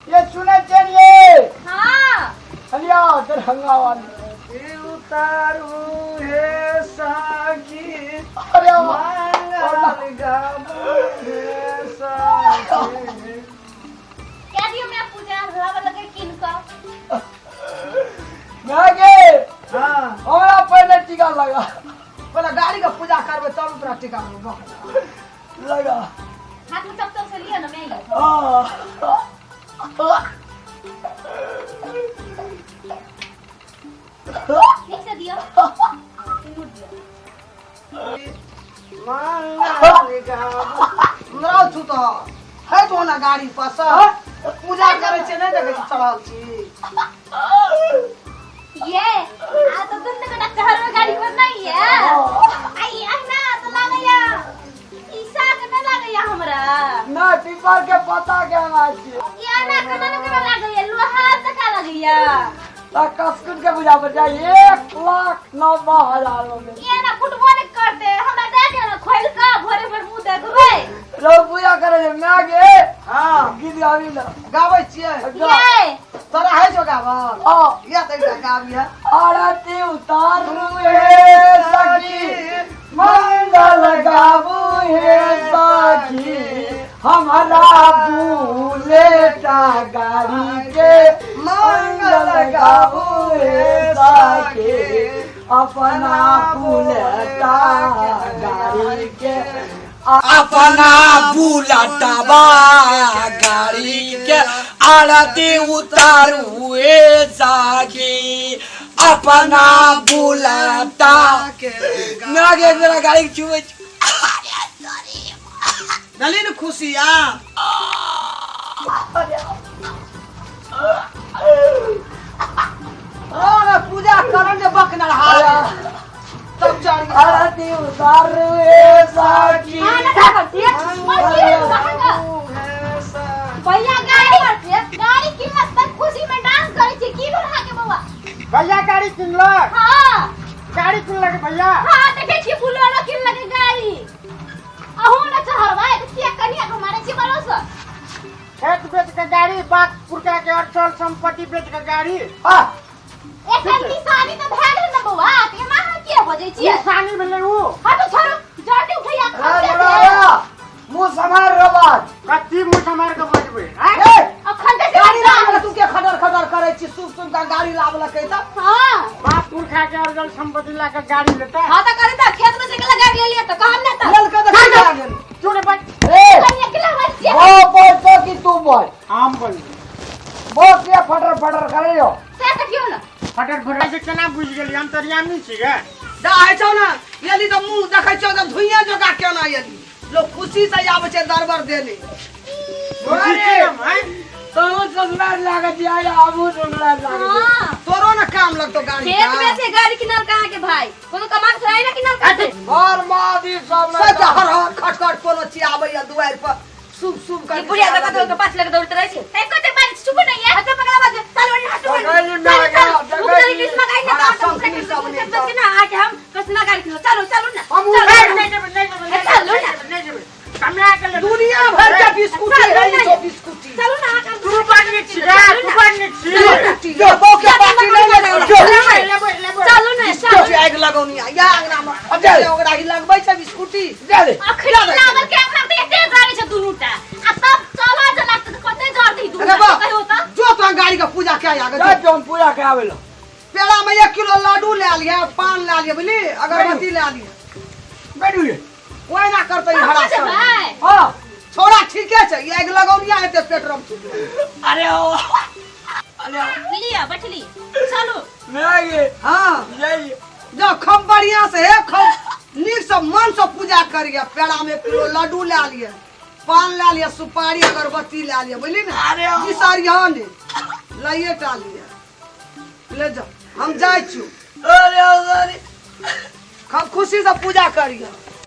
ये सुने चाहिए। हाँ अलिया दरभंगा वाली उतारू है साकी अरे मंगल गाबू है साकी। क्या दियो मैं पूजा हवा लगे किन का नागे हाँ हमरा पहले टीका लगा पहले गाड़ी का पूजा करबे तब तोरा टीका लगा हाथ में तब से लिया ना मैं ये ठीक से दियो मंगल गाबू मरा छु तो है तो ना गाड़ी पास पूजा करे छे नहीं देखे चढ़ल छी। ये आ तो तुम ने कटा शहर में गाड़ी पर नहीं है आई ना तो लागया ईसा के न लागया हमरा ना टिपर के पता के ना छी या ना कना के लागया लोहा तका लागया ता कसकुन के बुझा पर जाए 1,90,000 में ये ना फुटबॉल करते हमरा देखे ना खोल का भोरे भोर मुंह देखबै लो पूजा करे जे नागे हां गीत गावी ना गाबै छियै ये तोरा है जो गाबा या त गाबिया आरती उतारू हे सखी मंगल गाबू हे सखी हमारा बुलेटा गाड़ी के मंगल गाबू हे सखी अपना बुलेटा गाड़ी के अपना बुलेटवा गाड़ी के आरती उतारू हे सखी अपना बुलेटा नागे मेरा गाड़ी छुए नली न खुशिया ना पूजा करन जे बक न रहा तब चढ़ गया आरती उतारू हे सखी आना का करती है भैया गाड़ी करती है गाड़ी की मस्त खुशी में डांस करे छी की बोला के बउआ भैया गाड़ी किनलक हां गाड़ी किनलक भैया हां देखे छी बुलेरो किन लगे गाड़ी अहो ना चहरवा के कनिया को मारे छी भरोसा खेत बेच के गाड़ी बात पुरका के अचल संपत्ति बेच के गाड़ी एक निशानी तो भेल न बउआ के मां के बजै छी निशानी भेलै उ हां तो छोरो जल्दी उठैया राजा मुंह समार रबात कत्ती मुंह समार के बजबै अखन से गाड़ी लाबल तू के खदर खदर करे छी सुब सुब का गाड़ी लाबल के त हां बाप पुरखा के अचल संपत्ति ला के गाड़ी लेता हां तो करे त खेत में से के लगा ले लिया तो काम ना त लल के देखा गेल चुने बच ए कनिया के लगा छी वो बोल तो कि तू बोल आम बोल बहुत के फटर फटर करे हो से त क्यों ना फटर फटर से केना बुझ गेली हम तो रियामी छी गे दाइ छौ ना यदि त मुंह देखै छौ त धुइया जका केना यदि लोग खुशी से आबै छै दरबार देने तो ससुराल लागे दिया आबू ससुराल लागे हां तोरो ना काम लगतो गाड़ी खेत में से गाड़ी किनल कहां के भाई कोनो कमाल से ना किनल काटे और मादी सब सच हर हर खट खट कोनो ची आबै या दुआर पर शुभ शुभ कर बुढ़िया लगा तो 5 लाख दौड़ते रहे छे ए कोते बारी चुप नहीं है हटे पकड़ा बाजे चल वही हटो उधर किस्म गाड़ी ना तो हम ना आके हम कसना गाड़ी किनो चलो चलो ना हम चलो ना कमरा के दुनिया भर के बिस्कुट है ये जो बिस्कुट चलो ना आकर तू पानी छी तू पानी छी जो बोके पानी नहीं चलो ना बिस्कुट आग लगौनी या अंगना में अब जा ओकरा ही लगबै छै बिस्कुटी दे दे अखरी लागल के हमरा त एते गाड़ी छ दुनुटा आ तब चला जना कते जोर दी दू अरे बा कहियो त जो तो गाड़ी का पूजा क्या आगे जा तुम पूजा के आवेलो पेड़ा में 1 किलो लड्डू ले लिया पान ले लिया बुझली अगरबत्ती ले लिया बैठू ये ओए ना करतै हरा सब भाई हां छोड़ा ठीके छै ये आग लगौनिया हेते पेट्रोल अरे ओ अरे लिया बैठली चलो मैं ये हां यही जो खूब बढ़िया से है खूब नीक से मन से पूजा करिए पेड़ा में 1 किलो लड्डू ले लिया पान ले लिया सुपारी अगरबत्ती ले लिया बुझली ना अरे ई सारिया ने लाइए टा लिया ले जा हम जाय छु अरे खूब खुशी से पूजा करिए